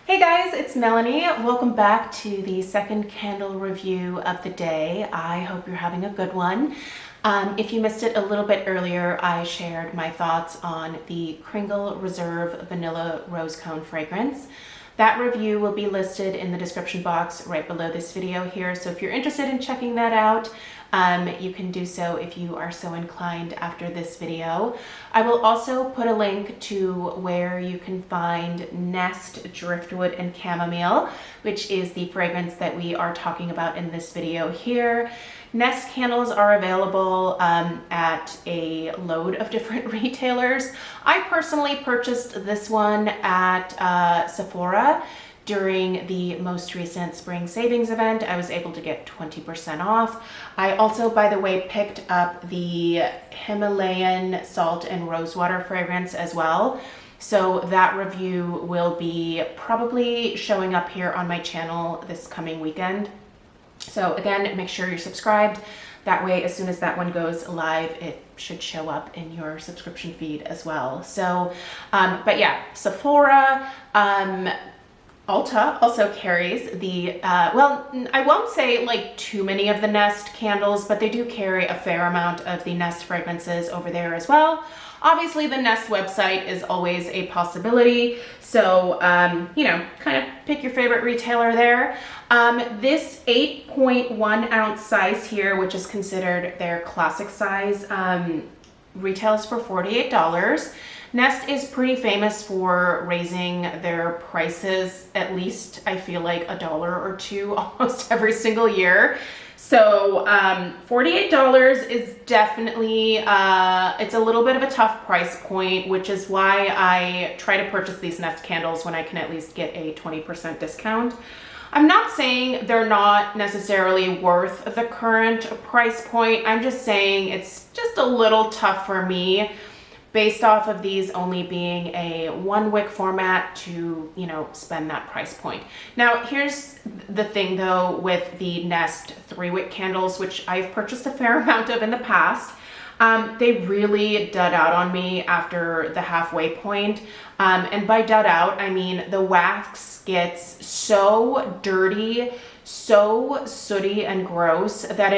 Hey guys, it's Melanie. Welcome back to the second candle review of the day. I hope you're having a good one. If you missed it a little bit earlier, I shared my thoughts on the Kringle Reserve Vanilla Rose Cone fragrance. That review will be listed in the description box right below this video here. So if you're interested in checking that out, you can do so if you are so inclined after this video. I will also put a link to where you can find Nest Driftwood and Chamomile, which is the fragrance that we are talking about in this video here. Nest candles are available at a load of different retailers. I personally purchased this one at Sephora during the most recent spring savings event. I was able to get 20% off. I also, by the way, picked up the Himalayan salt and rosewater fragrance as well. So that review will be probably showing up here on my channel this coming weekend. So again, make sure you're subscribed. That way, as soon as that one goes live, it should show up in your subscription feed as well. So, but yeah, Sephora, Ulta also carries the, well, I won't say like too many of the Nest candles, but they do carry a fair amount of the Nest fragrances over there as well. Obviously, the Nest website is always a possibility. So, you know, kind of pick your favorite retailer there. This 8.1 ounce size here, which is considered their classic size, retails for $48. Nest is pretty famous for raising their prices, at least I feel like $1 or $2 almost every single year. So $48 is definitely, it's a little bit of a tough price point, which is why I try to purchase these Nest candles when I can at least get a 20% discount. I'm not saying they're not necessarily worth the current price point. I'm just saying it's just a little tough for me based off of these only being a one wick format to, you know, spend that price point. Now, here's the thing though with the Nest 3-wick candles, which I've purchased a fair amount of in the past. They really dud out on me after the halfway point. And by dud out, I mean the wax gets so dirty, so sooty and gross that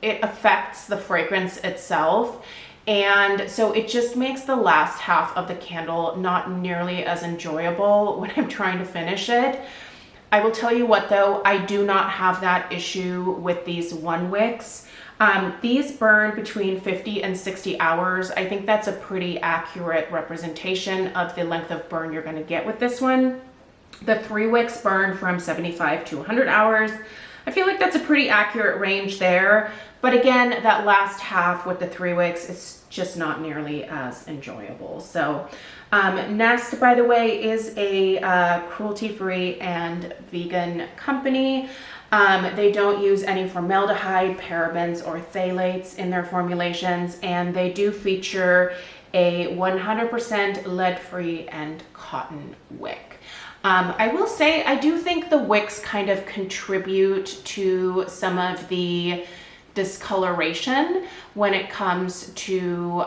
it affects the fragrance itself. And so it just makes the last half of the candle not nearly as enjoyable when I'm trying to finish it. I will tell you what though, I do not have that issue with these one wicks. These burn between 50 and 60 hours. I think that's a pretty accurate representation of the length of burn you're gonna get with this one. The 3 wicks burn from 75 to 100 hours. I feel like that's a pretty accurate range there. But again, that last half with the 3 wicks is just not nearly as enjoyable. So Nest, by the way, is a cruelty-free and vegan company. They don't use any formaldehyde, parabens, or phthalates in their formulations, and they do feature a 100% lead-free and cotton wick. I will say, I do think the wicks kind of contribute to some of the discoloration when it comes to,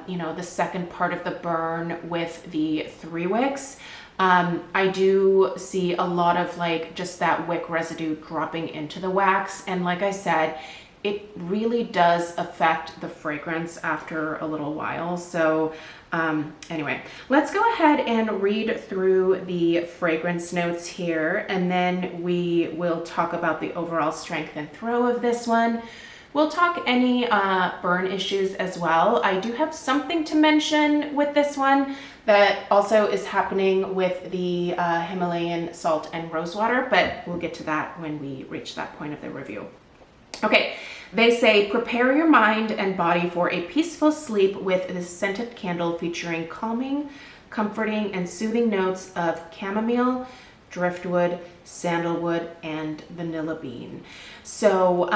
you know, the second part of the burn with the 3 wicks. I do see a lot of like just that wick residue dropping into the wax. And like I said, it really does affect the fragrance after a little while. So anyway, let's go ahead and read through the fragrance notes here, and then we will talk about the overall strength and throw of this one. We'll talk any burn issues as well. I do have something to mention with this one that also is happening with the Himalayan salt and rosewater, but we'll get to that when we reach that point of the review. Okay, they say, prepare your mind and body for a peaceful sleep with this scented candle featuring calming, comforting, and soothing notes of chamomile, driftwood, sandalwood, and vanilla bean. So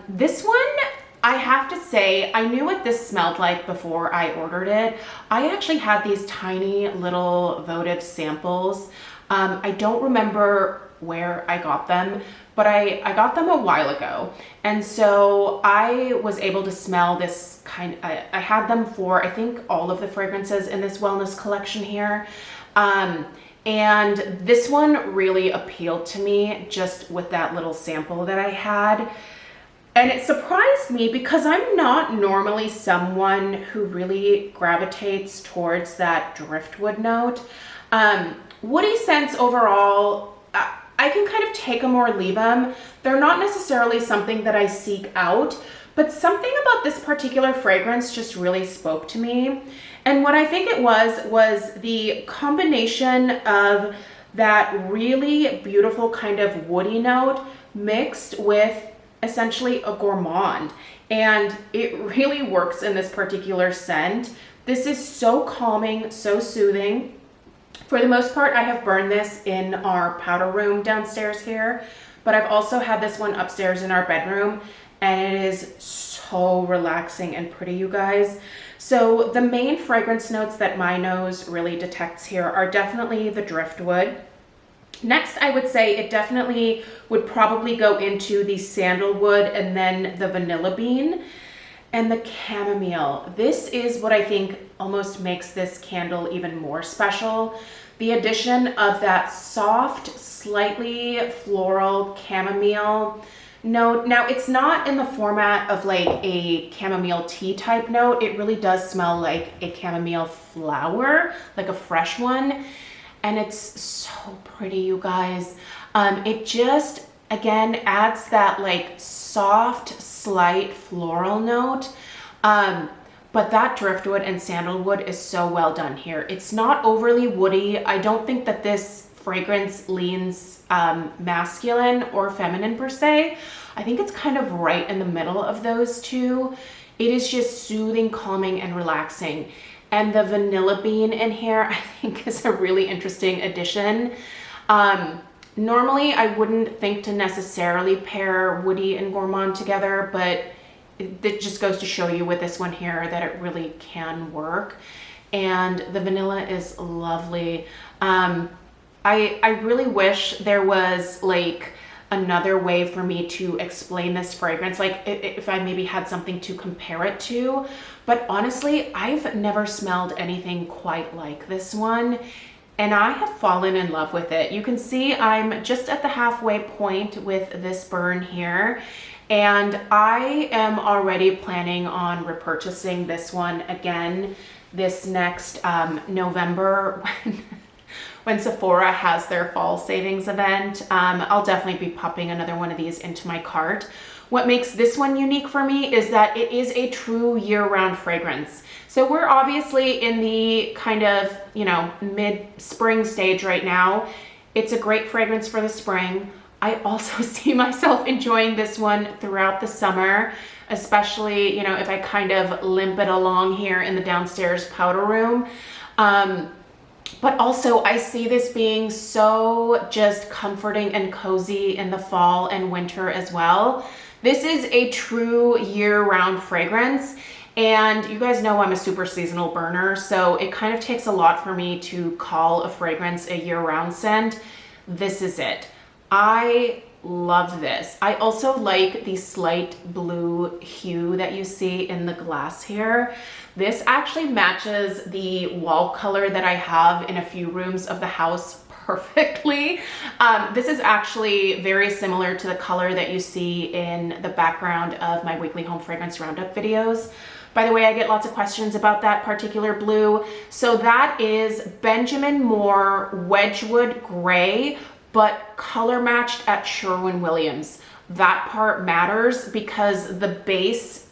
this one, I have to say, I knew what this smelled like before I ordered it. I actually had these tiny little votive samples. I don't remember where I got them, but I got them a while ago. And so I was able to smell this kind, I had them for, I think, all of the fragrances in this wellness collection here. And this one really appealed to me just with that little sample that I had. And it surprised me because I'm not normally someone who really gravitates towards that driftwood note. Woody scents overall, I can kind of take them or leave them. They're not necessarily something that I seek out, but something about this particular fragrance just really spoke to me. And what I think it was the combination of that really beautiful kind of woody note mixed with essentially a gourmand. And it really works in this particular scent. This is so calming, so soothing. For the most part, I have burned this in our powder room downstairs here, but I've also had this one upstairs in our bedroom, and it is so relaxing and pretty, you guys. So the main fragrance notes that my nose really detects here are definitely the driftwood. Next, I would say it definitely would probably go into the sandalwood and then the vanilla bean and the chamomile. This is what I think almost makes this candle even more special. The addition of that soft, slightly floral chamomile note. Now, it's not in the format of like a chamomile tea type note. It really does smell like a chamomile flower, like a fresh one. And it's so pretty, you guys. It just, again, adds that like soft, slight floral note. But that driftwood and sandalwood is so well done here. It's not overly woody. I don't think that this fragrance leans masculine or feminine per se. I think it's kind of right in the middle of those two. It is just soothing, calming, and relaxing. And the vanilla bean in here, I think, is a really interesting addition. Normally, I wouldn't think to necessarily pair woody and gourmand together, but it just goes to show you with this one here that it really can work. And the vanilla is lovely. I really wish there was like another way for me to explain this fragrance, like if I maybe had something to compare it to. But honestly, I've never smelled anything quite like this one, and I have fallen in love with it. You can see I'm just at the halfway point with this burn here, and I am already planning on repurchasing this one again this next November when Sephora has their fall savings event. I'll definitely be popping another one of these into my cart. What makes this one unique for me is that it is a true year-round fragrance. So we're obviously in the kind of, you know, mid-spring stage right now. It's a great fragrance for the spring. I also see myself enjoying this one throughout the summer, especially, you know, if I kind of limp it along here in the downstairs powder room. But also I see this being so just comforting and cozy in the fall and winter as well. This is a true year-round fragrance, and you guys know I'm a super seasonal burner, so it kind of takes a lot for me to call a fragrance a year-round scent. This is it. I love this. I also like the slight blue hue that you see in the glass here. This actually matches the wall color that I have in a few rooms of the house perfectly. This is actually very similar to the color that you see in the background of my weekly home fragrance roundup videos. By the way, I get lots of questions about that particular blue. So that is Benjamin Moore Wedgwood Gray, but color matched at Sherwin-Williams. That part matters because the base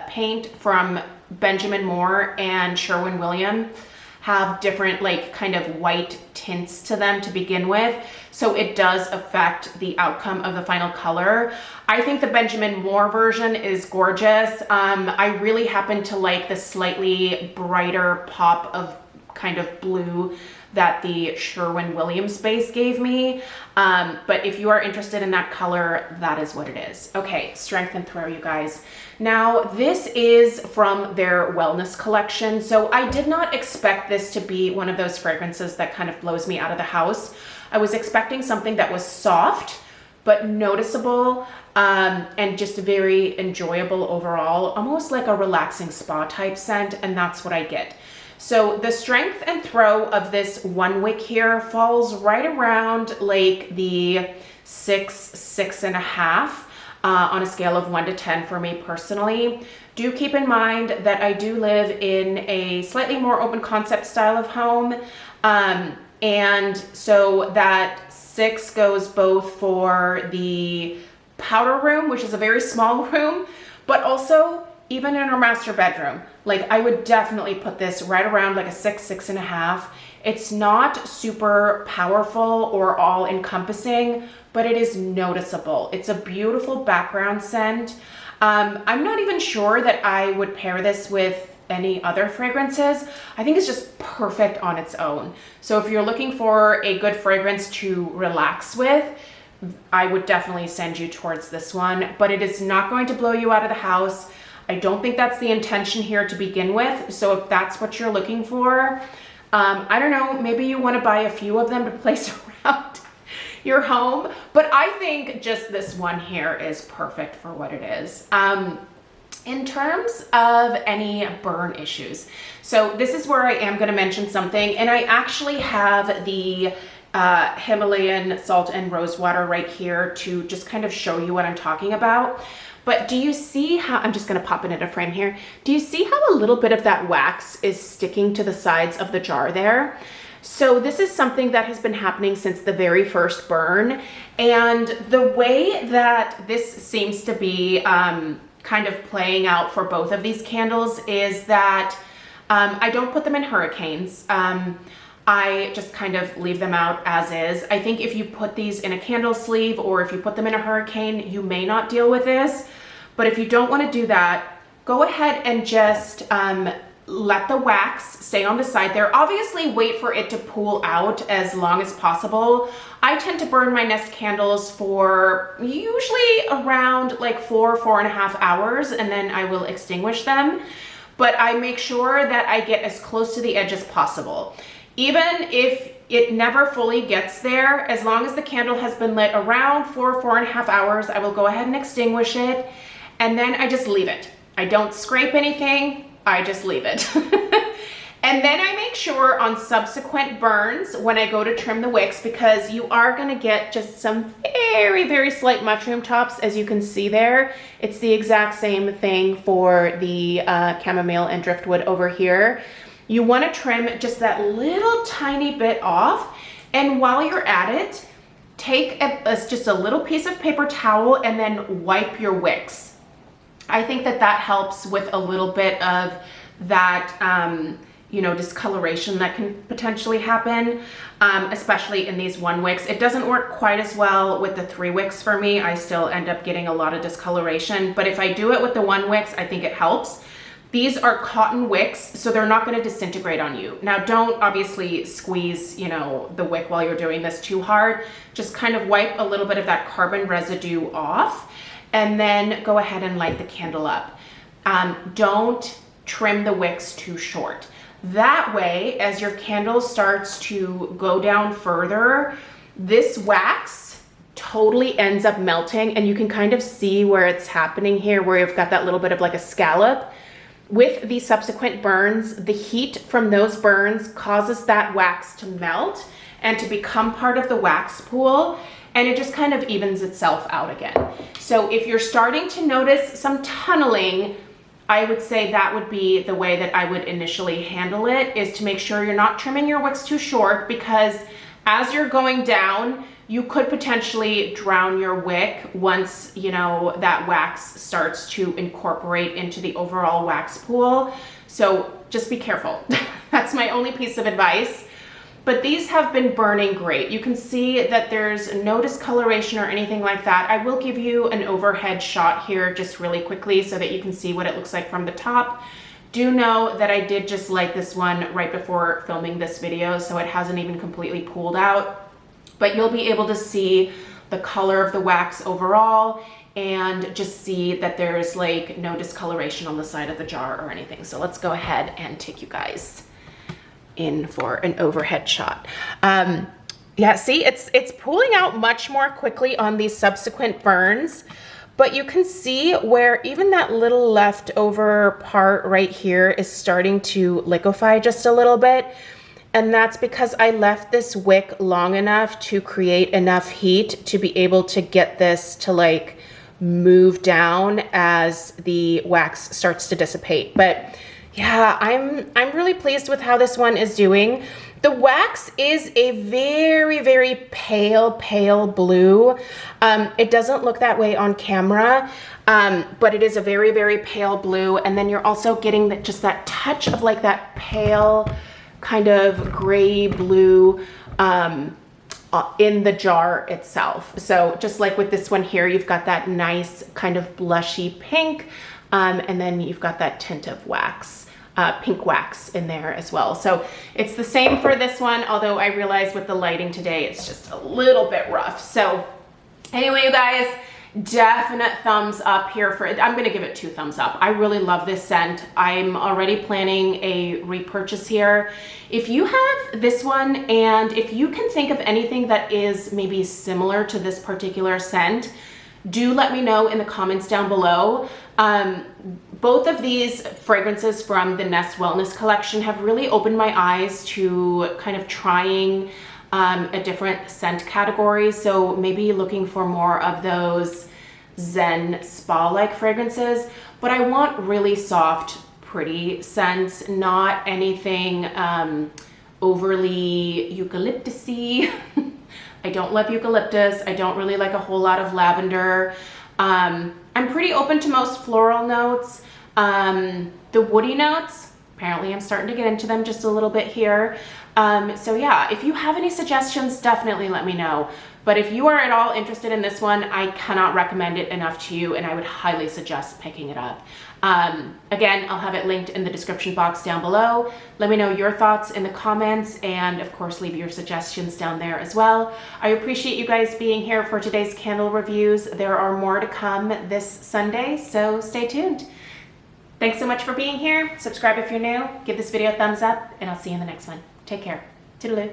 paint from Benjamin Moore and Sherwin-Williams have different like kind of white tints to them to begin with. So it does affect the outcome of the final color. I think the Benjamin Moore version is gorgeous. I really happen to like the slightly brighter pop of kind of blue that the Sherwin-Williams base gave me. But if you are interested in that color, that is what it is. Okay, Strength and Throw, you guys. Now, this is from their wellness collection. So I did not expect this to be one of those fragrances that kind of blows me out of the house. I was expecting something that was soft, but noticeable, and just very enjoyable overall, almost like a relaxing spa type scent, and that's what I get. So the strength and throw of this one wick here falls right around like the 6.5 on a scale of 1 to 10 for me personally. Do keep in mind that I do live in a slightly more open concept style of home. And so that 6 goes both for the powder room, which is a very small room, but also even in our master bedroom. Like, I would definitely put this right around like a 6.5. It's not super powerful or all encompassing, but it is noticeable. It's a beautiful background scent. I'm not even sure that I would pair this with any other fragrances. I think it's just perfect on its own. So if you're looking for a good fragrance to relax with, I would definitely send you towards this one, but it is not going to blow you out of the house. I don't think that's the intention here to begin with. So if that's what you're looking for, I don't know, maybe you want to buy a few of them to place around your home, but I think just this one here is perfect for what it is. In terms of any burn issues, so this is where I am going to mention something, and I actually have the Himalayan salt and rose water right here to just kind of show you what I'm talking about. But do you see how, I'm just going to pop it in a frame here. Do you see how a little bit of that wax is sticking to the sides of the jar there? So this is something that has been happening since the very first burn. And the way that this seems to be kind of playing out for both of these candles is that I don't put them in hurricanes. I just kind of leave them out as is. I think if you put these in a candle sleeve or if you put them in a hurricane, you may not deal with this. But if you don't want to do that, go ahead and just let the wax stay on the side there. Obviously, wait for it to pool out as long as possible. I tend to burn my Nest candles for usually around like 4.5 hours, and then I will extinguish them. But I make sure that I get as close to the edge as possible. Even if it never fully gets there, as long as the candle has been lit around 4.5 hours, I will go ahead and extinguish it. And then I just leave it. I don't scrape anything, I just leave it. And then I make sure on subsequent burns when I go to trim the wicks, because you are gonna get just some very, very slight mushroom tops, as you can see there. It's the exact same thing for the chamomile and driftwood over here. You wanna trim just that little tiny bit off. And while you're at it, take just a little piece of paper towel and then wipe your wicks. I think that that helps with a little bit of that, you know, discoloration that can potentially happen, especially in these one wicks. It doesn't work quite as well with the 3 wicks for me. I still end up getting a lot of discoloration, but if I do it with the 1 wicks, I think it helps. These are cotton wicks, so they're not going to disintegrate on you. Now, don't obviously squeeze, you know, the wick while you're doing this too hard. Just kind of wipe a little bit of that carbon residue off, and then go ahead and light the candle up. Don't trim the wicks too short. That way, as your candle starts to go down further, this wax totally ends up melting, and you can kind of see where it's happening here, where you've got that little bit of like a scallop. With the subsequent burns, the heat from those burns causes that wax to melt and to become part of the wax pool, and it just kind of evens itself out again. So if you're starting to notice some tunneling, I would say that would be the way that I would initially handle it, is to make sure you're not trimming your wicks too short, because as you're going down, you could potentially drown your wick once, you know, that wax starts to incorporate into the overall wax pool. So just be careful. That's my only piece of advice. But these have been burning great. You can see that there's no discoloration or anything like that. I will give you an overhead shot here just really quickly so that you can see what it looks like from the top. Do know that I did just light this one right before filming this video, so it hasn't even completely pooled out. But you'll be able to see the color of the wax overall and just see that there's like no discoloration on the side of the jar or anything. So let's go ahead and take you guys in for an overhead shot. Yeah, see, it's pulling out much more quickly on these subsequent burns, but you can see where even that little leftover part right here is starting to liquefy just a little bit. And that's because I left this wick long enough to create enough heat to be able to get this to like move down as the wax starts to dissipate. But yeah, I'm really pleased with how this one is doing. The wax is a very, very pale blue. It doesn't look that way on camera, but it is a very, very pale blue. And then you're also getting just that touch of like that pale kind of gray blue in the jar itself. So just like with this one here, you've got that nice kind of blushy pink, and then you've got that tint of wax, pink wax in there as well. So it's the same for this one, although I realize with the lighting today, it's just a little bit rough. So anyway, you guys, definite thumbs up here for it. I'm gonna give it 2 thumbs up. I really love this scent. I'm already planning a repurchase here. If you have this one, and if you can think of anything that is maybe similar to this particular scent, do let me know in the comments down below. Both of these fragrances from the Nest Wellness collection have really opened my eyes to kind of trying a different scent category. So maybe looking for more of those Zen spa-like fragrances, but I want really soft, pretty scents, not anything overly eucalyptus-y. I don't love eucalyptus. I don't really like a whole lot of lavender. I'm pretty open to most floral notes. The woody notes, apparently I'm starting to get into them just a little bit here. So yeah, if you have any suggestions, definitely let me know. But if you are at all interested in this one, I cannot recommend it enough to you, and I would highly suggest picking it up. Again, I'll have it linked in the description box down below. Let me know your thoughts in the comments, and of course, leave your suggestions down there as well. I appreciate you guys being here for today's candle reviews. There are more to come this Sunday, so stay tuned. Thanks so much for being here. Subscribe if you're new. Give this video a thumbs up, and I'll see you in the next one. Take care. Toodaloo.